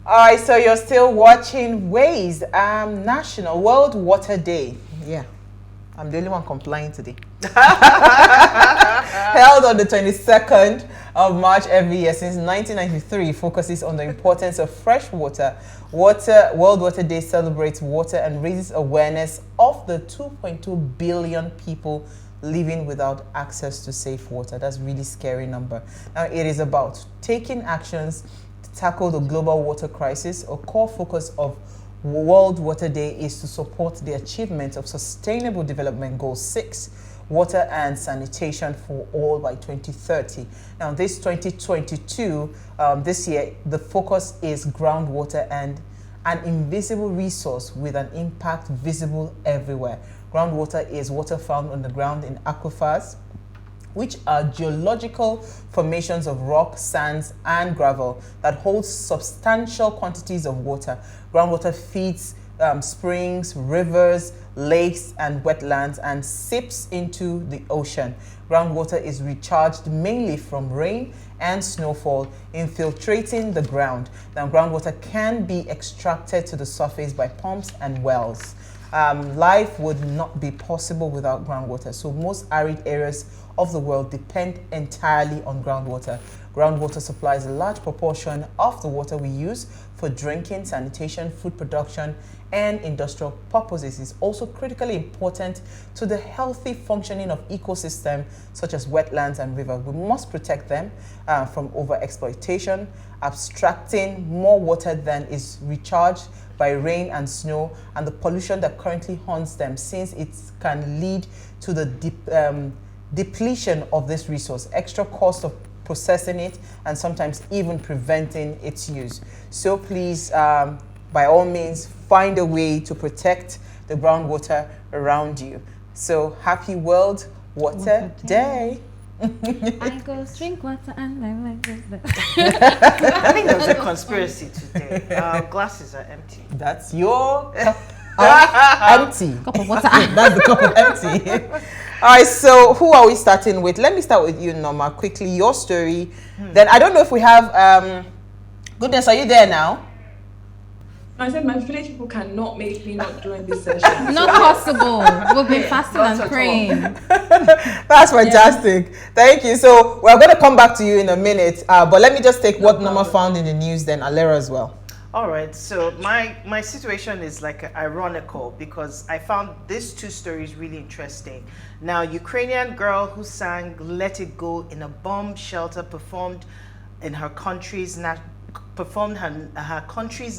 All right, so you're still watching Ways, National World Water Day. Yeah, I'm the only one complying today. Held on the 22nd of March every year since 1993, focuses on the importance of fresh water. World Water Day celebrates water and raises awareness of the 2.2 billion people living without access to safe water. That's a really scary number. Now, it is about taking actions tackle the global water crisis. A core focus of World Water Day is to support the achievement of Sustainable Development Goal 6, water and sanitation for all by 2030. Now, this 2022, this year, the focus is groundwater and an invisible resource with an impact visible everywhere. Groundwater is water found on the ground in aquifers, which are geological formations of rock, sands, and gravel that hold substantial quantities of water. Groundwater feeds springs, rivers, lakes, and wetlands and seeps into the ocean. Groundwater is recharged mainly from rain and snowfall, infiltrating the ground. Now, groundwater can be extracted to the surface by pumps and wells. Life would not be possible without groundwater. So most arid areas of the world depend entirely on groundwater. Groundwater supplies a large proportion of the water we use for drinking, sanitation, food production, and industrial purposes. It's also critically important to the healthy functioning of ecosystems such as wetlands and rivers. We must protect them from overexploitation, abstracting more water than is recharged by rain and snow, and the pollution that currently haunts them, since it can lead to the depletion of this resource, extra cost of processing it, and sometimes even preventing its use. So please, by all means, find a way to protect the groundwater around you. So happy World Water Day. I go drink water and I like this. I think there's a conspiracy today. Our glasses are empty. That's your empty. Cup of water. That's the cup of empty. All right, so who are we starting with? Let me start with you, Norma. Quickly, your story. Then I don't know if we have. Goodness, are you there now? I said my village people cannot make me not join this session. Not possible. We've been fasting and praying. That's fantastic. Yeah. Thank you. So we're going to come back to you in a minute. But let me just take what Norma found in the news, then Alera as well. All right, so my situation is like ironical because I found these two stories really interesting. Now, Ukrainian girl who sang "Let It Go" in a bomb shelter performed her country's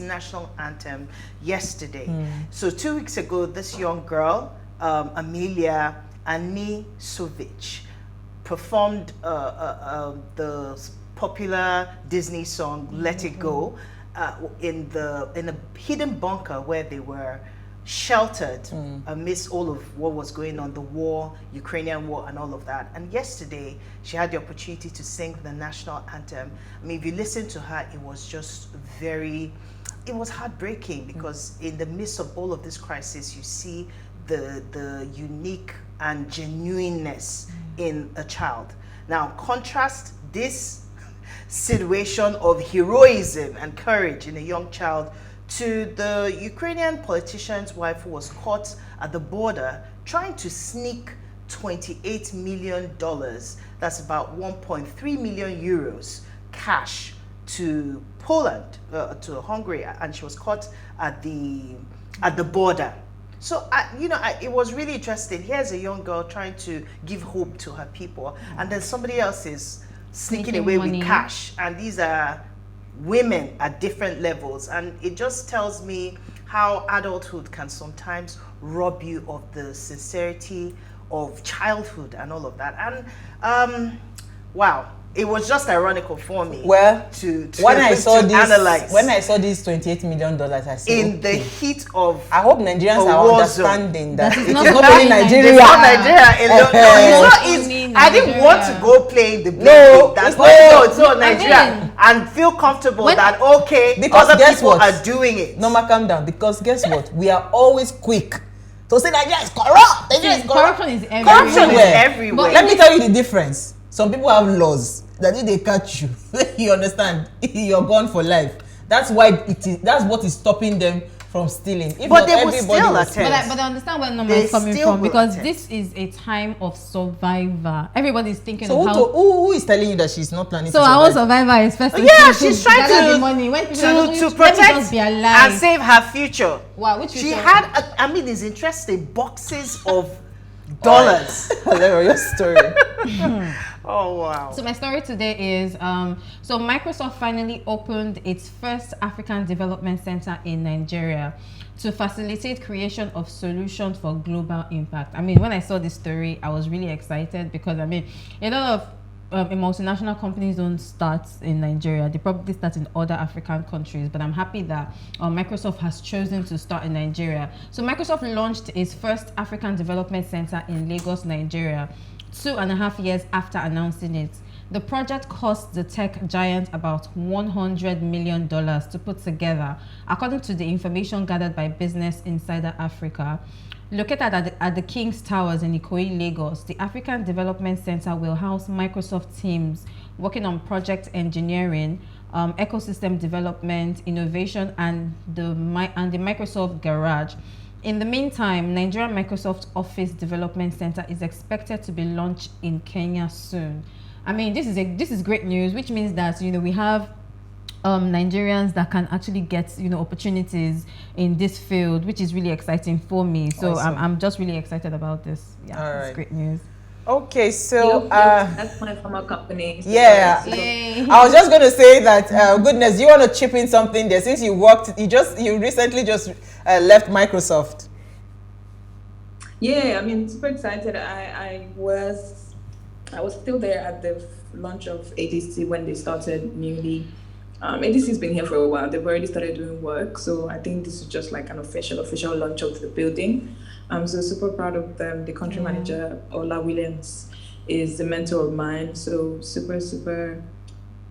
national anthem yesterday. So 2 weeks ago, this young girl, Amelia Anisovic, performed the popular Disney song "Let It Go." In a hidden bunker where they were sheltered amidst all of what was going on, the war, Ukrainian war, and all of that. And yesterday, she had the opportunity to sing the national anthem. I mean, if you listen to her, it was just it was heartbreaking because in the midst of all of this crisis, you see the unique and genuineness in a child. Now, contrast this situation of heroism and courage in a young child to the Ukrainian politician's wife who was caught at the border trying to sneak $28 million, that's about 1.3 million euros, cash to Poland, to Hungary, and she was caught at the border. So, it was really interesting. Here's a young girl trying to give hope to her people, and then somebody else is sneaking away with cash, and these are women at different levels, and it just tells me how adulthood can sometimes rob you of the sincerity of childhood and all of that. And wow, it was just ironical for me. Well, when I saw this $28 million, I said, in the heat of, I hope Nigerians are understanding that it's it not is not only Nigeria. It's not Nigeria alone. No, it's not. I didn't want to go play in the it's not Nigeria, and feel comfortable that because other people are doing it. Norma, calm down, because guess what? We are always quick to say Nigeria is corrupt. Corruption is everywhere. Corruption is everywhere. But let me tell you the difference. Some people have laws that if they catch you, you understand, you're gone for life. That's why it is. That's what is stopping them from stealing. If But not, they will everybody still will attend. But I understand where Norma They is coming still from, will because attend. this is a time of survivor. Everybody's thinking So of how. who is telling you that she's not planning So to our survive? survivor is first. Yeah, she's trying gather to the money. When people are to just, protect let me just be alive. and save her future. Wow, which She future? had, I mean, it's interesting, boxes of dollars. Hilarious story. Oh wow! So my story today is so Microsoft finally opened its first African Development Center in Nigeria to facilitate creation of solutions for global impact. I mean, when I saw this story, I was really excited because I mean, a lot of multinational companies don't start in Nigeria. They probably start in other African countries, but I'm happy that Microsoft has chosen to start in Nigeria. So Microsoft launched its first African Development Center in Lagos, Nigeria, 2.5 years after announcing it. The project cost the tech giant about $100 million to put together, according to the information gathered by Business Insider Africa. Located at the King's Towers in Ikoyi, Lagos, the African Development Center will house Microsoft teams working on project engineering, ecosystem development, innovation, and the Microsoft Garage. In the meantime, Nigeria Microsoft Office Development Center is expected to be launched in Kenya soon. I mean, this is great news, which means that we have Nigerians that can actually get opportunities in this field, which is really exciting for me. So Awesome. I'm just really excited about this. Yeah, All it's right. great news. Okay, so That's my former company. So yeah. Yay. I was just going to say that, goodness, you want to chip in something there since you recently just left Microsoft. Yeah, I mean, super excited. I was still there at the launch of ADC when they started newly. ADC's been here for a while. They've already started doing work, so I think this is just like an official launch of the building. I'm so super proud of them. The country manager, Ola Williams, is a mentor of mine, so super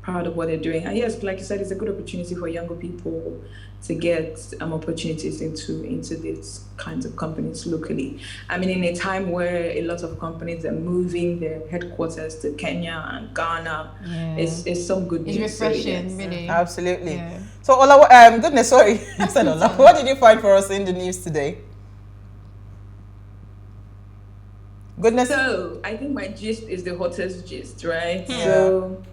proud of what they're doing. And yes, like you said, it's a good opportunity for younger people to get opportunities into these kinds of companies locally. I mean, in a time where a lot of companies are moving their headquarters to Kenya and Ghana, it's some good news. It's refreshing, So, yes. really. Absolutely. Yeah. So, Ola, goodness, sorry. I said Ola. What did you find for us in the news today? Goodness. So I think my gist is the hottest gist, right? Yeah. So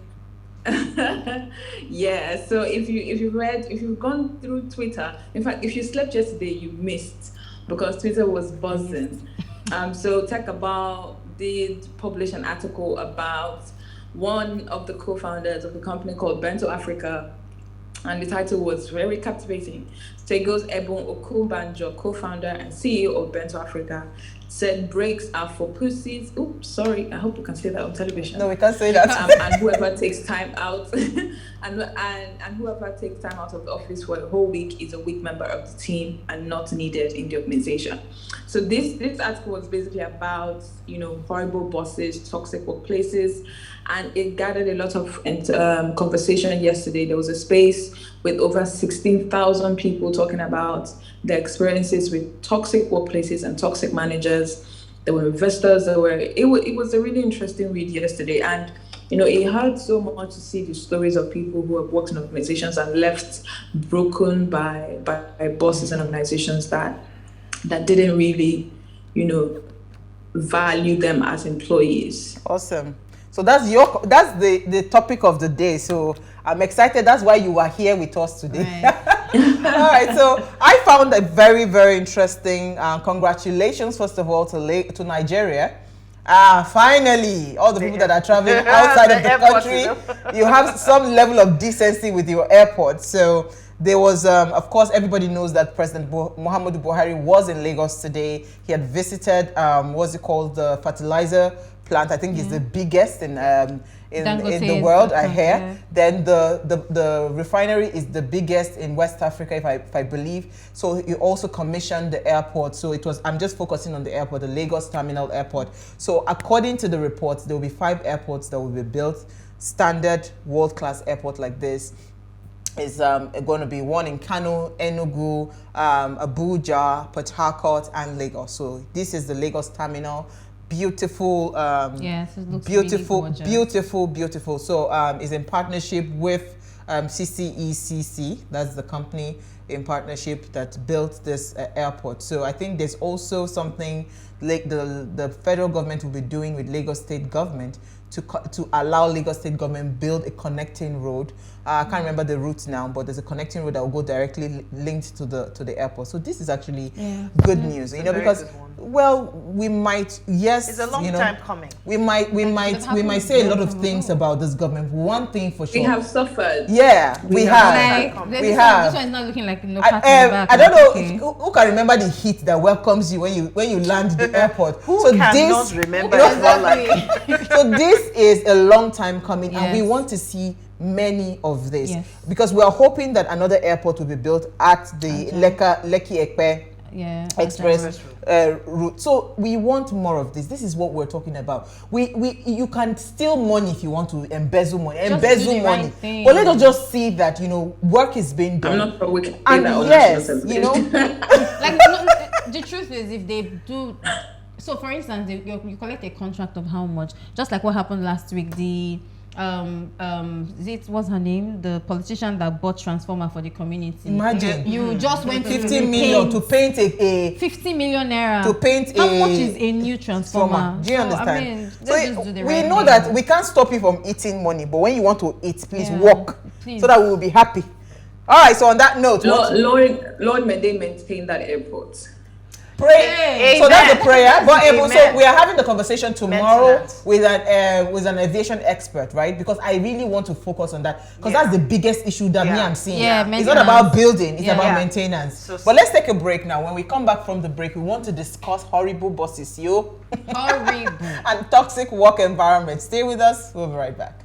yeah. So if you've gone through Twitter, in fact, if you slept yesterday, you missed because Twitter was buzzing. So Tech About did publish an article about one of the co-founders of the company called PlusTvAfrica, and the title was very captivating. So it goes, Ebon Okunbanjo, co-founder and CEO of PlusTvAfrica, said breaks are for pussies. Oops, sorry. I hope you can say that on television. No, we can't say that. And whoever takes time out, and whoever takes time out of the office for a whole week is a weak member of the team and not needed in the organization. So this article was basically about horrible bosses, toxic workplaces, and it gathered a lot of conversation yesterday. There was a space with over 16,000 people talking about their experiences with toxic workplaces and toxic managers. There were investors. It was a really interesting read yesterday, and it hurt so much to see the stories of people who have worked in organizations and left broken by bosses and organizations that didn't really value them as employees. Awesome. So that's the topic of the day. So I'm excited. That's why you are here with us today. Right. All right. So I found a very, very interesting. Congratulations, first of all, to Nigeria. Finally, all the people that are traveling outside of the country, you have some level of decency with your airport. So there was, of course, everybody knows that President Muhammadu Buhari was in Lagos today. He had visited, the fertilizer plant. I think it's the biggest in the world, I hear. Yeah. Then the refinery is the biggest in West Africa, if I believe. So he also commissioned the airport. So I'm just focusing on the airport, the Lagos Terminal Airport. So according to the reports, there will be 5 airports that will be built. Standard world-class airport like this is going to be one in Kano, Enugu, Abuja, Port Harcourt, and Lagos. So this is the Lagos Terminal. Beautiful, Yes, it looks beautiful, really gorgeous. beautiful. So it's in partnership with CCECC, that's the company in partnership that built this airport. So I think there's also something like the federal government will be doing with Lagos State government to allow Lagos State government build a connecting road. I can't remember the route now, but there's a connecting road that will go directly linked to the airport. So this is actually good news, you know, because we might it's a long time coming. We might say a lot of things about this government. One thing for sure, we have suffered. Yeah, we have. Like, we have. This one is not looking like no I don't know who can remember the heat that welcomes you when you land the airport. Who cannot remember it? So this is a long time coming, and we want to see many of this because we are hoping that another airport will be built at the Lekki-Ekpe express route. So we want more of this. This is what we're talking about. You can steal money if you want to embezzle money, right, but let us just see that, you know, work is being done. I'm not for wicked. And yes, you know, like the truth is, if they do. So, for instance, you collect a contract of how much? Just like what happened last week. The what's her name? The politician that bought transformer for the community. Imagine you just went 50 million to paint a 50 million naira to paint how much is a new transformer? Do you understand? I mean, we know that we can't stop you from eating money, but when you want to eat, please work so that we will be happy. All right. So on that note, Lord, may they maintain that airport. Pray. So that's a prayer. But so we are having the conversation tomorrow with an aviation expert, right? Because I really want to focus on that because that's the biggest issue that me I'm seeing. It's not about building; it's about maintenance. But let's take a break now. When we come back from the break, we want to discuss horrible bosses, horrible, and toxic work environment. Stay with us. We'll be right back.